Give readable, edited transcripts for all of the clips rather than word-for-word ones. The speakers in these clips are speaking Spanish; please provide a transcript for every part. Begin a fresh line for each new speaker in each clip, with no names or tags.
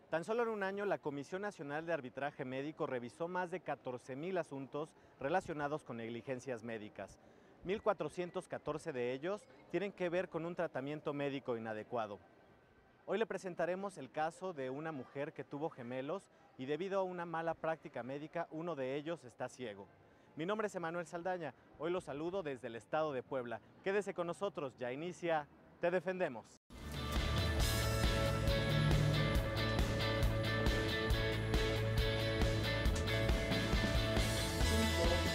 Tan solo en un año, la Comisión Nacional de Arbitraje Médico revisó más de 14,000 asuntos relacionados con negligencias médicas. 1,414 de ellos tienen que ver con un tratamiento médico inadecuado. Hoy le presentaremos el caso de una mujer que tuvo gemelos y debido a una mala práctica médica, uno de ellos está ciego. Mi nombre es Emanuel Saldaña, hoy los saludo desde el estado de Puebla. Quédese con nosotros, ya inicia Te Defendemos.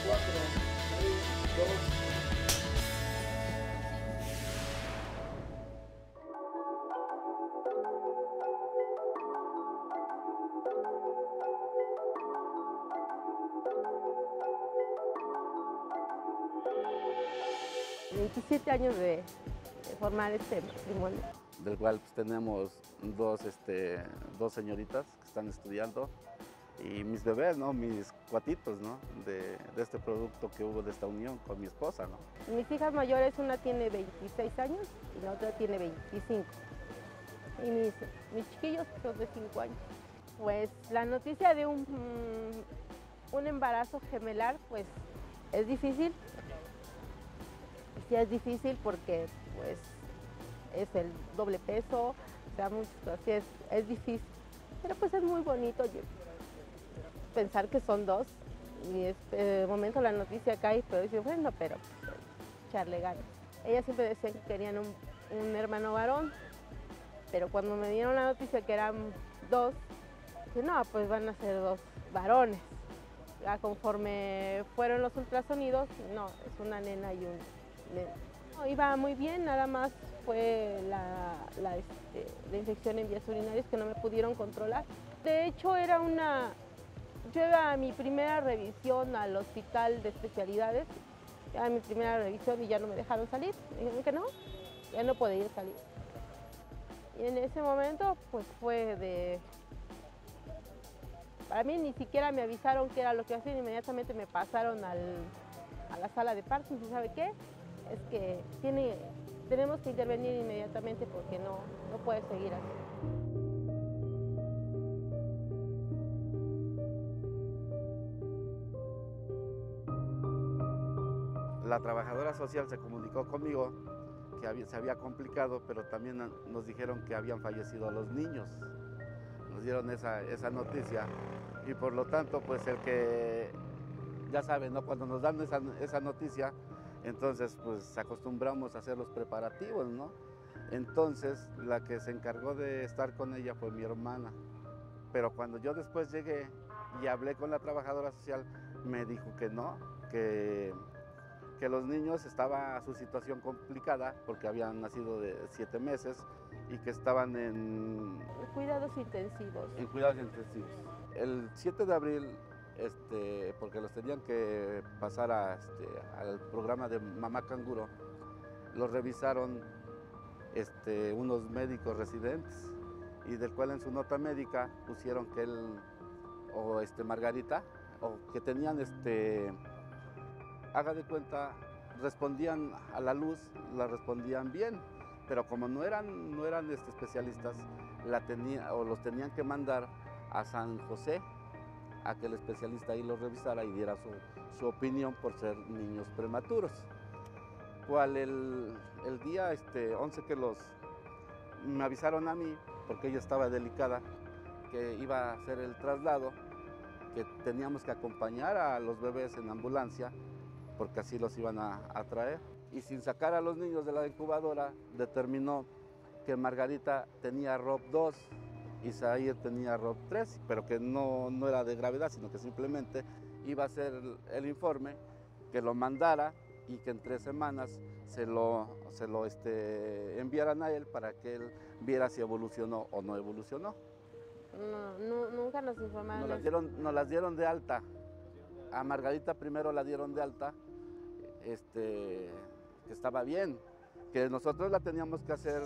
4, 6, 2.
...27 años de formar este matrimonio.
Del cual pues, tenemos dos señoritas que están estudiando y mis bebés, ¿no? Mis cuatitos, ¿no? de este producto que hubo de esta unión con mi esposa, ¿no?
Mis hijas mayores, una tiene 26 años y la otra tiene 25. Y mis chiquillos son de 5 años. Pues la noticia de un embarazo gemelar, pues es difícil. Sí es difícil porque pues es el doble peso, o sea, así es difícil. Pero pues es muy bonito pensar que son dos. Y de momento la noticia cae, pero dice, bueno, pero pues, echarle ganas. Ellas siempre decían que querían un hermano varón, pero cuando me dieron la noticia que eran dos, dije, no, pues van a ser dos varones. Ya conforme fueron los ultrasonidos, no, es una nena y un nene. No, iba muy bien, nada más fue la infección en vías urinarias que no me pudieron controlar. De hecho, yo iba a mi primera revisión al hospital de especialidades, a mi primera revisión y ya no me dejaron salir, me dijeron que no, ya no podía salir. Y en ese momento pues para mí ni siquiera me avisaron qué era lo que hacían, inmediatamente me pasaron a la sala de partos y ¿sabe qué? Es que tenemos que intervenir inmediatamente porque no puede seguir así.
La trabajadora social se comunicó conmigo que se había complicado, pero también nos dijeron que habían fallecido los niños. Nos dieron esa noticia y por lo tanto, pues el que, ya saben, ¿no? Cuando nos dan esa noticia, entonces pues acostumbramos a hacer los preparativos, ¿no? Entonces la que se encargó de estar con ella fue mi hermana. Pero cuando yo después llegué y hablé con la trabajadora social, me dijo que no, que los niños estaba su situación complicada porque habían nacido de 7 meses y que estaban en
cuidados intensivos.
En cuidados intensivos. El 7 de abril, porque los tenían que pasar al programa de Mamá Canguro, los revisaron unos médicos residentes y del cual en su nota médica pusieron que él o Margarita o que tenían haga de cuenta, respondían a la luz, la respondían bien, pero como no eran especialistas, los tenían que mandar a San José a que el especialista ahí los revisara y diera su opinión por ser niños prematuros. Cual el día 11 que me avisaron a mí, porque ella estaba delicada, que iba a hacer el traslado, que teníamos que acompañar a los bebés en ambulancia, porque así los iban a traer. Y sin sacar a los niños de la incubadora, determinó que Margarita tenía ROP2 y Zair tenía ROP3, pero que no era de gravedad, sino que simplemente iba a hacer el informe, que lo mandara y que en 3 semanas se lo enviaran a él para que él viera si evolucionó o no evolucionó.
No, nunca nos informaron.
Nos las dieron de alta. A Margarita primero la dieron de alta, que estaba bien, que nosotros la teníamos que hacer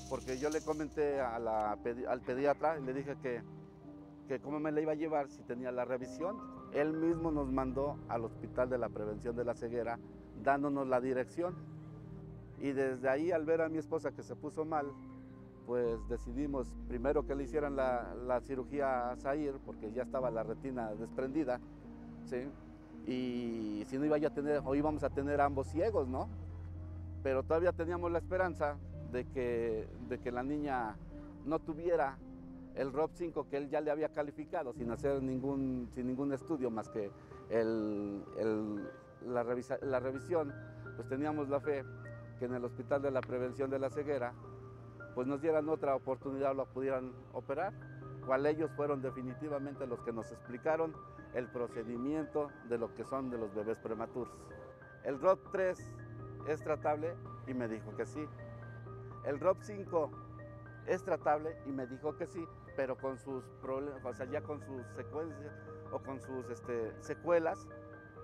porque yo le comenté al pediatra y le dije que cómo me la iba a llevar si tenía la revisión. Él mismo nos mandó al Hospital de la Prevención de la Ceguera dándonos la dirección y desde ahí al ver a mi esposa que se puso mal, pues decidimos primero que le hicieran la cirugía a Zair, porque ya estaba la retina desprendida, ¿sí? Y si no iba a tener, o íbamos a tener ambos ciegos, ¿no? Pero todavía teníamos la esperanza de que la niña no tuviera el ROP5 que él ya le había calificado sin hacer ningún estudio más que la revisión. Pues teníamos la fe que en el Hospital de la Prevención de la Ceguera pues nos dieran otra oportunidad, lo pudieran operar, cual ellos fueron definitivamente los que nos explicaron el procedimiento de lo que son de los bebés prematuros. El ROP3 es tratable y me dijo que sí. El ROP5 es tratable y me dijo que sí, pero con sus problemas, o sea, ya con sus secuencias o con sus secuelas,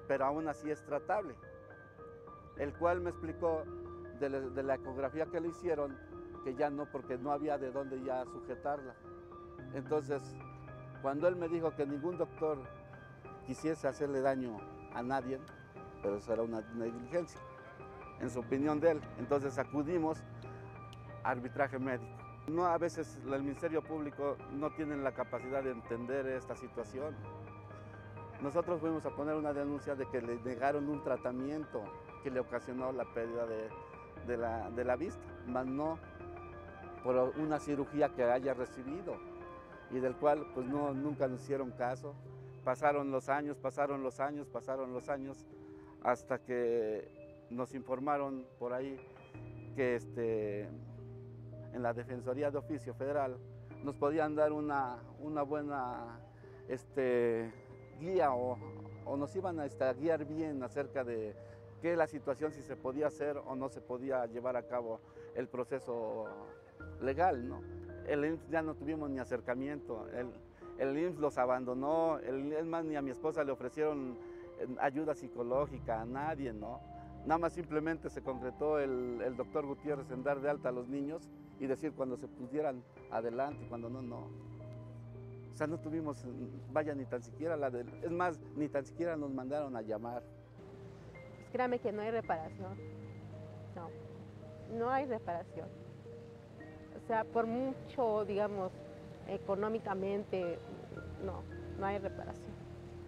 pero aún así es tratable. El cual me explicó de la ecografía que le hicieron que ya no, porque no había de dónde ya sujetarla. Entonces, cuando él me dijo que ningún doctor quisiese hacerle daño a nadie, pero eso era una negligencia, en su opinión de él. Entonces acudimos a arbitraje médico. No, a veces el Ministerio Público no tiene la capacidad de entender esta situación. Nosotros fuimos a poner una denuncia de que le negaron un tratamiento que le ocasionó la pérdida de la vista, más no por una cirugía que haya recibido y del cual pues nunca nos hicieron caso. Pasaron los años, hasta que nos informaron por ahí que en la Defensoría de Oficio Federal nos podían dar una buena guía o nos iban a guiar bien acerca de qué la situación, si se podía hacer o no se podía llevar a cabo el proceso legal, ¿no? El IMSS ya no tuvimos ni acercamiento, el IMSS los abandonó, es más, ni a mi esposa le ofrecieron ayuda psicológica, a nadie, ¿no? Nada más simplemente se concretó el doctor Gutiérrez en dar de alta a los niños y decir cuando se pudieran adelante, cuando no, no. O sea, no tuvimos, vaya, ni tan siquiera es más, ni tan siquiera nos mandaron a llamar.
Pues créame que no hay reparación, no hay reparación. O sea, por mucho, digamos, económicamente, no hay reparación.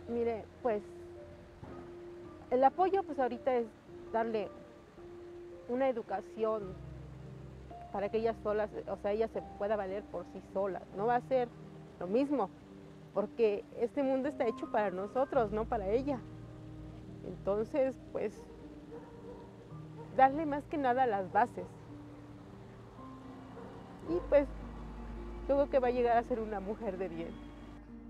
Mire, pues, el apoyo pues ahorita es darle una educación para que ella sola, o sea, ella se pueda valer por sí sola. No va a ser lo mismo, porque este mundo está hecho para nosotros, no para ella. Entonces, pues, darle más que nada las bases. Y pues, yo creo que va a llegar a ser una mujer de bien.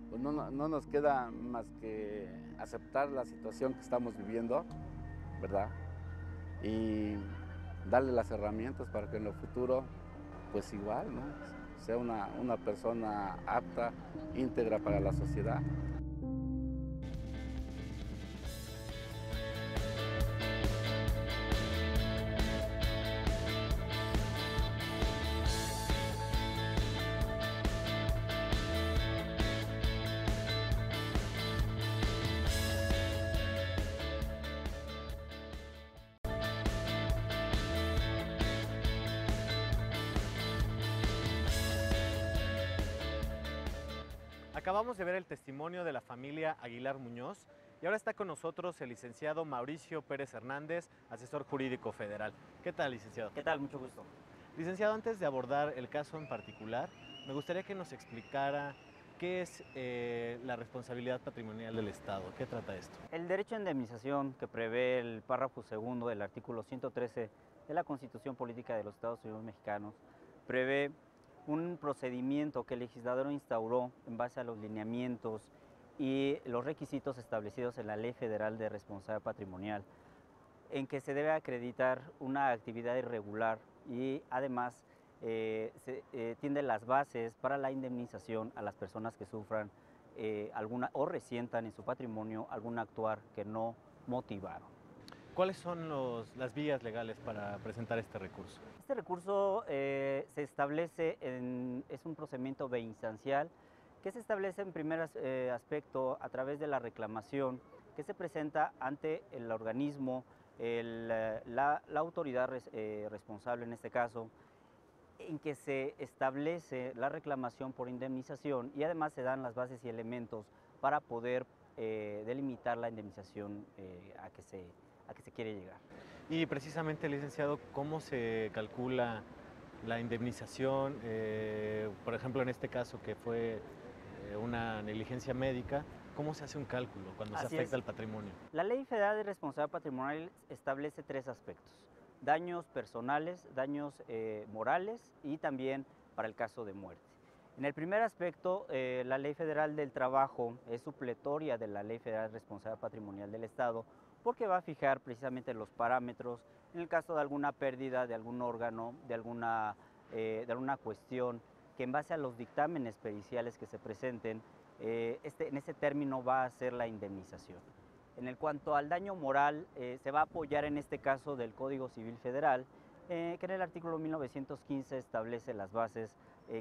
Pues no nos queda más que aceptar la situación que estamos viviendo, ¿verdad? Y darle las herramientas para que en lo futuro, pues igual, ¿no? Sea una persona apta, íntegra para la sociedad.
Acabamos de ver el testimonio de la familia Aguilar Muñoz y ahora está con nosotros el licenciado Mauricio Pérez Hernández, asesor jurídico federal. ¿Qué tal, licenciado?
¿Qué tal? Mucho gusto.
Licenciado, antes de abordar el caso en particular, me gustaría que nos explicara qué es la responsabilidad patrimonial del Estado. ¿Qué trata esto?
El derecho a indemnización que prevé el párrafo segundo del artículo 113 de la Constitución Política de los Estados Unidos Mexicanos prevé un procedimiento que el legislador instauró en base a los lineamientos y los requisitos establecidos en la Ley Federal de Responsabilidad Patrimonial, en que se debe acreditar una actividad irregular y además tiende las bases para la indemnización a las personas que sufran alguna o resientan en su patrimonio algún actuar que no motivaron.
¿Cuáles son las vías legales para presentar este recurso?
Este recurso se establece, es un procedimiento binstancial que se establece en primer aspecto a través de la reclamación que se presenta ante el organismo, la autoridad responsable en este caso, en que se establece la reclamación por indemnización y además se dan las bases y elementos para poder delimitar la indemnización a que se quiere llegar.
Y precisamente, licenciado, ¿cómo se calcula la indemnización? Por ejemplo, en este caso que fue una negligencia médica, ¿cómo se hace un cálculo cuando se afecta el patrimonio?
La Ley Federal de Responsabilidad Patrimonial establece 3 aspectos: daños personales, daños morales y también para el caso de muerte. En el primer aspecto, la Ley Federal del Trabajo es supletoria de la Ley Federal de Responsabilidad Patrimonial del Estado, porque va a fijar precisamente los parámetros en el caso de alguna pérdida de algún órgano, de alguna cuestión, que en base a los dictámenes periciales que se presenten, en ese término va a ser la indemnización. En el cuanto al daño moral, se va a apoyar en este caso del Código Civil Federal, que en el artículo 1915 establece las bases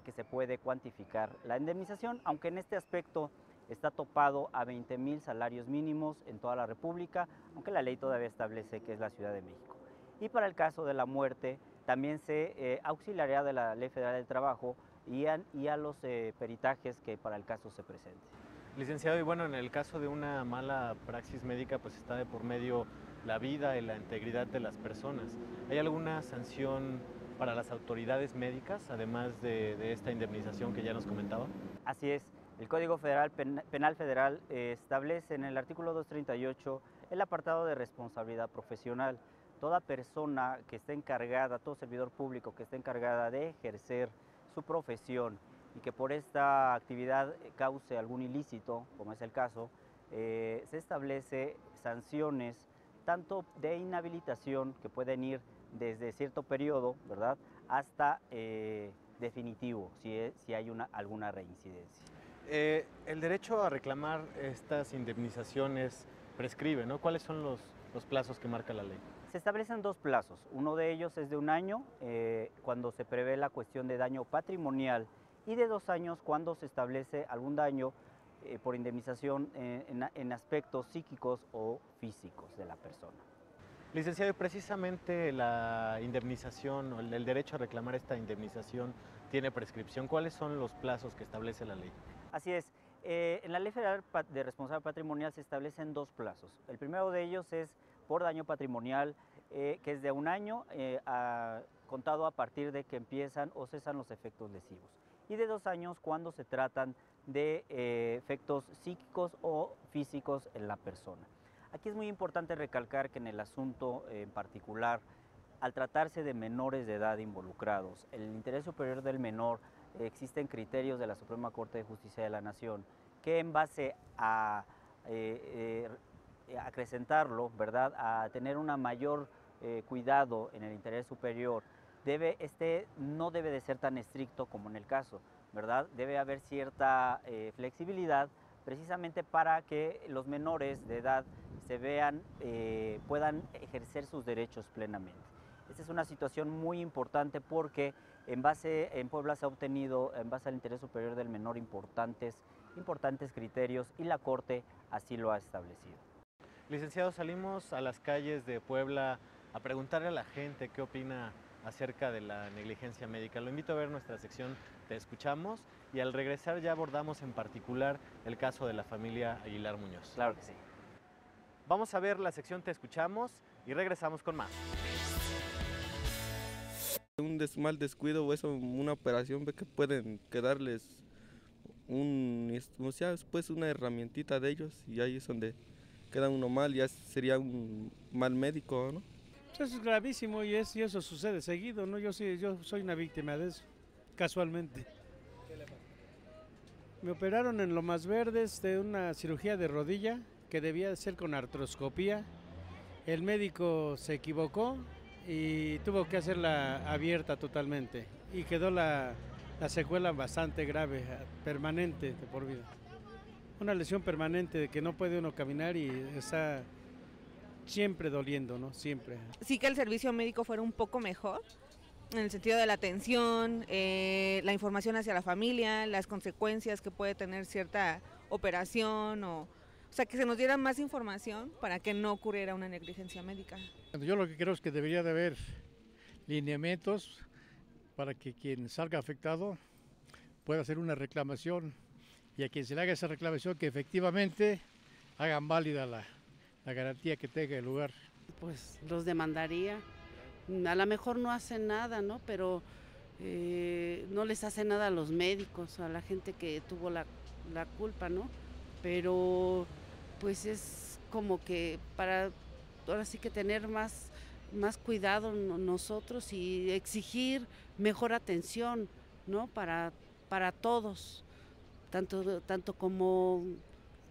que se puede cuantificar la indemnización, aunque en este aspecto está topado a 20,000 salarios mínimos en toda la República, aunque la ley todavía establece que es la Ciudad de México. Y para el caso de la muerte, también se auxiliará de la Ley Federal del Trabajo y a los peritajes que para el caso se presente.
Licenciado, y bueno, en el caso de una mala praxis médica, pues está de por medio la vida y la integridad de las personas. ¿Hay alguna sanción para las autoridades médicas, además de esta indemnización que ya nos comentaba?
Así es. El Código Penal Federal establece en el artículo 238 el apartado de responsabilidad profesional. Toda persona que esté encargada, todo servidor público que esté encargada de ejercer su profesión y que por esta actividad cause algún ilícito, como es el caso, se establece sanciones tanto de inhabilitación, que pueden ir desde cierto periodo, ¿verdad?, hasta definitivo, si hay alguna reincidencia.
El derecho a reclamar estas indemnizaciones prescribe, ¿no? ¿Cuáles son los plazos que marca la ley?
Se establecen 2 plazos. Uno de ellos es de 1 año, cuando se prevé la cuestión de daño patrimonial, y de 2 años cuando se establece algún daño por indemnización en aspectos psíquicos o físicos de la persona.
Licenciado, precisamente la indemnización o el derecho a reclamar esta indemnización tiene prescripción. ¿Cuáles son los plazos que establece la ley?
Así es. En la Ley Federal de Responsabilidad Patrimonial se establecen 2 plazos. El primero de ellos es por daño patrimonial, que es de 1 año contado a partir de que empiezan o cesan los efectos lesivos. Y de 2 años cuando se tratan de efectos psíquicos o físicos en la persona. Aquí es muy importante recalcar que en el asunto en particular, al tratarse de menores de edad involucrados, el interés superior del menor, existen criterios de la Suprema Corte de Justicia de la Nación que en base a acrecentarlo, ¿verdad?, a tener una mayor cuidado en el interés superior, no debe de ser tan estricto como en el caso, ¿verdad? Debe haber cierta flexibilidad precisamente para que los menores de edad puedan ejercer sus derechos plenamente. Esta es una situación muy importante porque en Puebla se ha obtenido, en base al interés superior del menor, importantes criterios y la Corte así lo ha establecido.
Licenciado, salimos a las calles de Puebla a preguntarle a la gente qué opina acerca de la negligencia médica. Lo invito a ver nuestra sección Te Escuchamos y al regresar ya abordamos en particular el caso de la familia Aguilar Muñoz.
Claro que sí.
Vamos a ver la sección Te Escuchamos y regresamos con más.
Un mal descuido o eso, una operación, ve que pueden quedarles después una herramientita de ellos y ahí es donde queda uno mal, ya sería un mal médico, ¿no?
Eso es gravísimo y eso sucede seguido, ¿no? Yo soy una víctima de eso, casualmente.
¿Qué le pasó?
Me operaron en Lomas Verdes de una cirugía de rodilla que debía ser con artroscopía. El médico se equivocó y tuvo que hacerla abierta totalmente y quedó la secuela bastante grave, permanente de por vida. Una lesión permanente de que no puede uno caminar y está siempre doliendo, ¿no? Siempre.
Sí, que el servicio médico fuera un poco mejor, en el sentido de la atención, la información hacia la familia, las consecuencias que puede tener cierta operación, o sea, que se nos diera más información para que no ocurriera una negligencia médica.
Yo lo que creo es que debería de haber lineamientos para que quien salga afectado pueda hacer una reclamación y a quien se le haga esa reclamación que efectivamente hagan válida la garantía que tenga el lugar.
Pues los demandaría. A lo mejor no hacen nada, ¿no? Pero no les hace nada a los médicos, a la gente que tuvo la culpa, ¿no? Pero pues es como que para ahora sí que tener más cuidado nosotros y exigir mejor atención, ¿no? Para todos, tanto como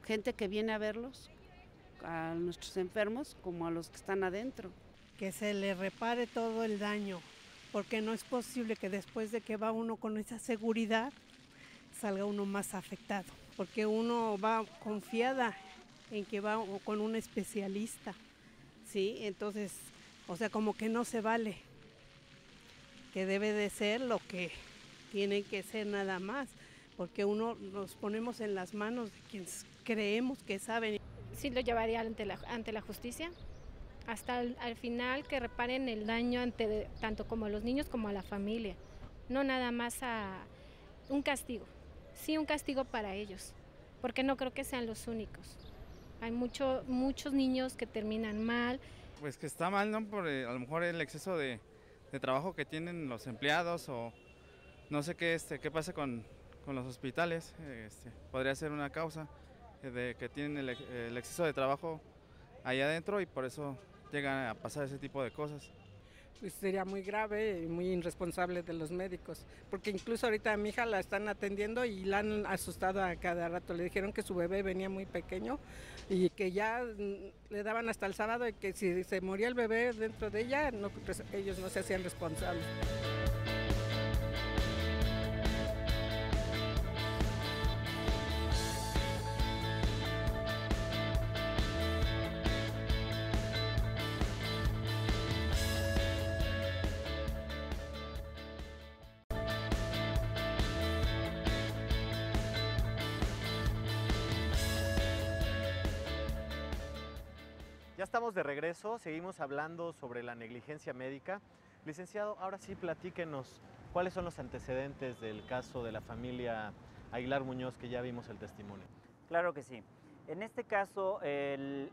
gente que viene a verlos, a nuestros enfermos, como a los que están adentro.
Que se le repare todo el daño, porque no es posible que después de que va uno con esa seguridad, salga uno más afectado, porque uno va confiada en que va con un especialista, ¿sí? Entonces, o sea, como que no se vale, que debe de ser lo que tiene que ser nada más, porque uno nos ponemos en las manos de quienes creemos que saben.
Sí lo llevaría ante la justicia, hasta al final que reparen el daño tanto como a los niños como a la familia, no nada más a un castigo, sí un castigo para ellos, porque no creo que sean los únicos. Hay muchos niños que terminan mal.
Pues que está mal, ¿no? Por a lo mejor el exceso de trabajo que tienen los empleados o no sé qué pasa con los hospitales, podría ser una causa de que tienen el exceso de trabajo ahí adentro y por eso llegan a pasar ese tipo de cosas.
Pues sería muy grave y muy irresponsable de los médicos, porque incluso ahorita a mi hija la están atendiendo y la han asustado a cada rato. Le dijeron que su bebé venía muy pequeño y que ya le daban hasta el sábado y que si se moría el bebé dentro de ella, ellos no se hacían responsables.
Ya estamos de regreso, seguimos hablando sobre la negligencia médica. Licenciado, ahora sí platíquenos cuáles son los antecedentes del caso de la familia Aguilar Muñoz, que ya vimos el testimonio.
Claro que sí. En este caso, en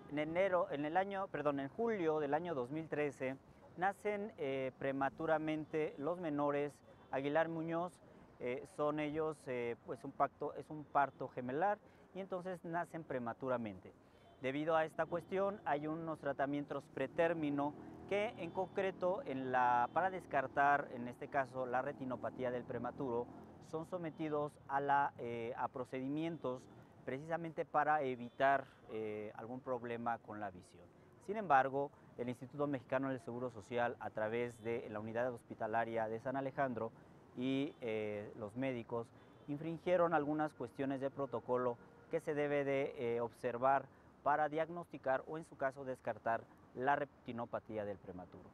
julio del año 2013, nacen prematuramente los menores Aguilar Muñoz. Son ellos, pues es un parto gemelar y entonces nacen prematuramente. Debido a esta cuestión hay unos tratamientos pretérmino que en concreto para descartar, en este caso, la retinopatía del prematuro, son sometidos a procedimientos precisamente para evitar algún problema con la visión. Sin embargo, el Instituto Mexicano del Seguro Social, a través de la unidad hospitalaria de San Alejandro y los médicos, infringieron algunas cuestiones de protocolo que se debe de observar para diagnosticar o en su caso descartar la retinopatía del prematuro.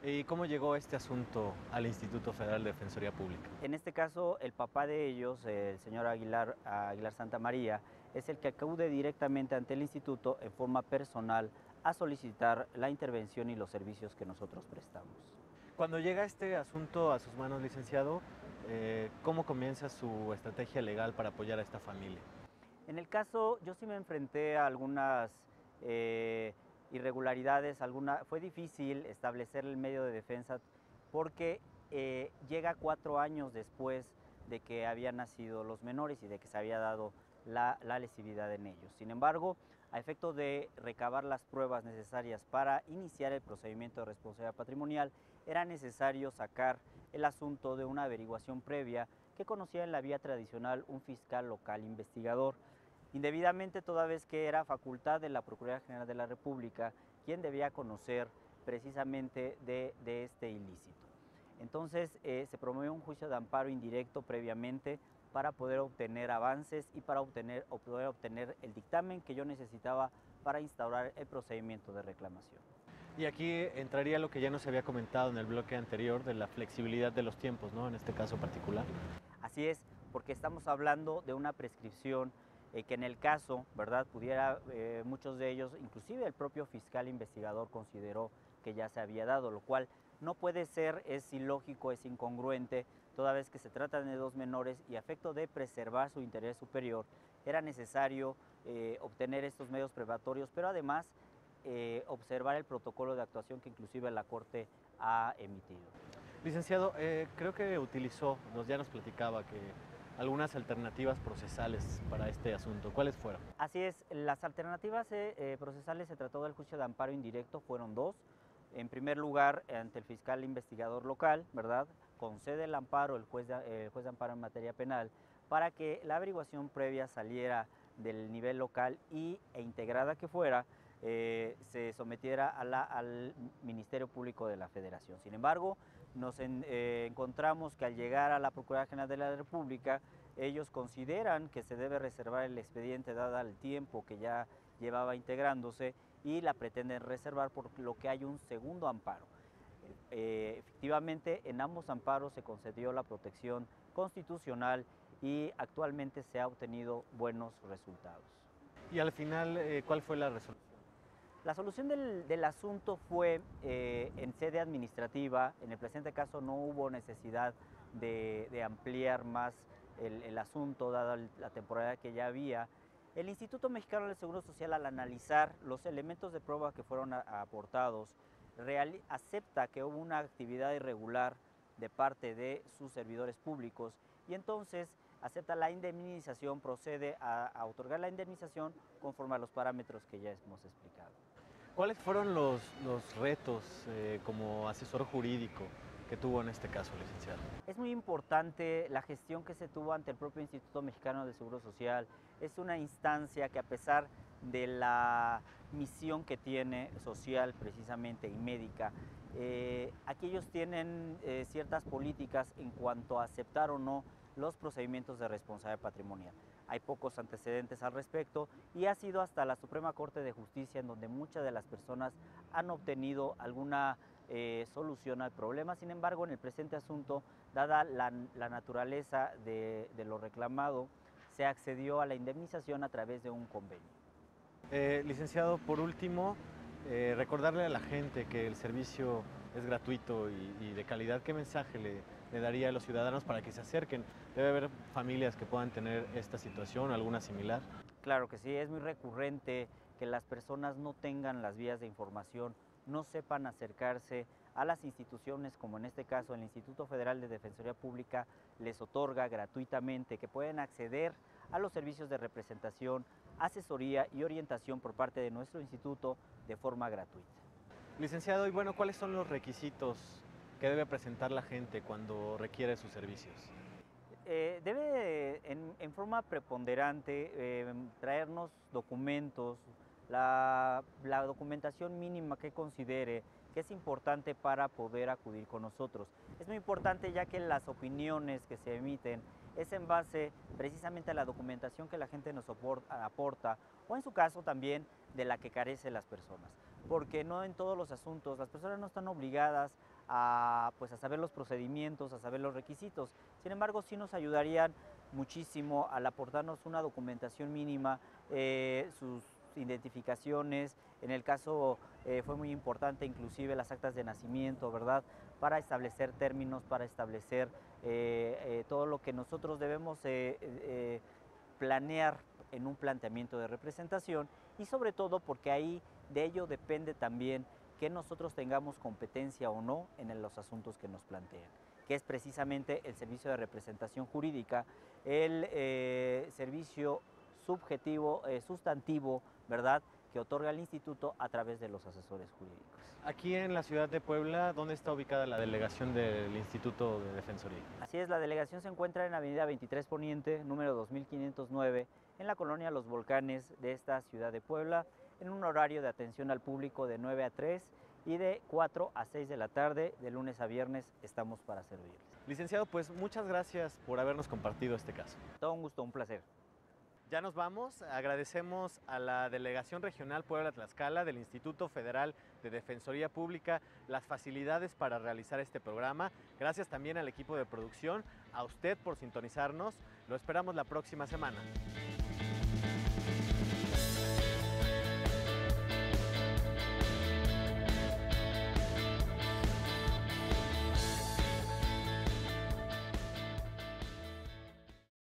¿Y cómo llegó este asunto al Instituto Federal de Defensoría Pública?
En este caso, el papá de ellos, el señor Aguilar Santa María, es el que acude directamente ante el instituto en forma personal a solicitar la intervención y los servicios que nosotros prestamos.
Cuando llega este asunto a sus manos, licenciado, ¿cómo comienza su estrategia legal para apoyar a esta familia?
En el caso, yo sí me enfrenté a algunas irregularidades, fue difícil establecer el medio de defensa porque llega 4 años después de que habían nacido los menores y de que se había dado la lesividad en ellos. Sin embargo, a efecto de recabar las pruebas necesarias para iniciar el procedimiento de responsabilidad patrimonial, era necesario sacar el asunto de una averiguación previa que conocía en la vía tradicional un fiscal local investigador, indebidamente toda vez que era facultad de la Procuraduría General de la República quien debía conocer precisamente de este ilícito. Entonces se promovió un juicio de amparo indirecto previamente para poder obtener avances y para poder obtener el dictamen que yo necesitaba para instaurar el procedimiento de reclamación.
Y aquí entraría lo que ya nos había comentado en el bloque anterior de la flexibilidad de los tiempos, ¿no? En este caso particular.
Así es, porque estamos hablando de una prescripción que en el caso, ¿verdad?, pudiera, muchos de ellos, inclusive el propio fiscal investigador consideró que ya se había dado, lo cual no puede ser, es ilógico, es incongruente, toda vez que se trata de dos menores y a efecto de preservar su interés superior, era necesario obtener estos medios probatorios, pero además observar el protocolo de actuación que inclusive la Corte ha emitido.
Licenciado, creo que ya nos platicaba que algunas alternativas procesales para este asunto. ¿Cuáles fueron?
Así es, las alternativas procesales se trató del juicio de amparo indirecto, fueron dos. En primer lugar, ante el fiscal investigador local, ¿verdad?, concede el amparo el juez de amparo en materia penal para que la averiguación previa saliera del nivel local e integrada que fuera, se sometiera al Ministerio Público de la Federación. Sin embargo, nos encontramos que al llegar a la Procuraduría General de la República, ellos consideran que se debe reservar el expediente dada el tiempo que ya llevaba integrándose y la pretenden reservar, por lo que hay un segundo amparo. Efectivamente, en ambos amparos se concedió la protección constitucional y actualmente se ha obtenido buenos resultados.
Y al final, ¿cuál fue la resolución?
La solución del asunto fue en sede administrativa. En el presente caso no hubo necesidad de ampliar más el asunto, dada la temporalidad que ya había. El Instituto Mexicano del Seguro Social, al analizar los elementos de prueba que fueron aportados, acepta que hubo una actividad irregular de parte de sus servidores públicos y entonces acepta la indemnización, procede a otorgar la indemnización conforme a los parámetros que ya hemos explicado.
¿Cuáles fueron los retos como asesor jurídico que tuvo en este caso, licenciado?
Es muy importante la gestión que se tuvo ante el propio Instituto Mexicano del Seguro Social. Es una instancia que, a pesar de la misión que tiene social precisamente y médica, aquí ellos tienen ciertas políticas en cuanto a aceptar o no los procedimientos de responsabilidad patrimonial. Hay pocos antecedentes al respecto y ha sido hasta la Suprema Corte de Justicia en donde muchas de las personas han obtenido alguna solución al problema. Sin embargo, en el presente asunto, dada la naturaleza de lo reclamado, se accedió a la indemnización a través de un convenio.
Licenciado, por último, recordarle a la gente que el servicio es gratuito y de calidad. ¿Qué mensaje le daría a los ciudadanos para que se acerquen? Debe haber familias que puedan tener esta situación, alguna similar.
Claro que sí, es muy recurrente que las personas no tengan las vías de información, no sepan acercarse a las instituciones, como en este caso el Instituto Federal de Defensoría Pública les otorga gratuitamente, que pueden acceder a los servicios de representación, asesoría y orientación por parte de nuestro instituto de forma gratuita.
Licenciado, y bueno, ¿cuáles son los requisitos que debe presentar la gente cuando requiere sus servicios?
Debe en forma preponderante traernos documentos, la documentación mínima que considere que es importante para poder acudir con nosotros. Es muy importante, ya que las opiniones que se emiten es en base precisamente a la documentación que la gente nos aporta, o en su caso también de la que carecen las personas, porque no en todos los asuntos las personas no están obligadas a saber los procedimientos, a saber los requisitos. Sin embargo, sí nos ayudarían muchísimo al aportarnos una documentación mínima, sus identificaciones. En el caso fue muy importante inclusive las actas de nacimiento, ¿verdad?, para establecer términos, para establecer todo lo que nosotros debemos planear en un planteamiento de representación, y sobre todo porque ahí de ello depende también que nosotros tengamos competencia o no en los asuntos que nos plantean, que es precisamente el servicio de representación jurídica, el servicio subjetivo, sustantivo, ¿verdad?, que otorga el instituto a través de los asesores jurídicos.
Aquí en la ciudad de Puebla, ¿dónde está ubicada la delegación del Instituto de Defensoría?
Así es, la delegación se encuentra en Avenida 23 Poniente, número 2509, en la colonia Los Volcanes de esta ciudad de Puebla, en un horario de atención al público de 9 a 3 y de 4 a 6 de la tarde, de lunes a viernes, estamos para servirles.
Licenciado, pues muchas gracias por habernos compartido este caso.
Todo un gusto, un placer.
Ya nos vamos. Agradecemos a la Delegación Regional Puebla-Tlaxcala del Instituto Federal de Defensoría Pública las facilidades para realizar este programa. Gracias también al equipo de producción, a usted por sintonizarnos. Lo esperamos la próxima semana.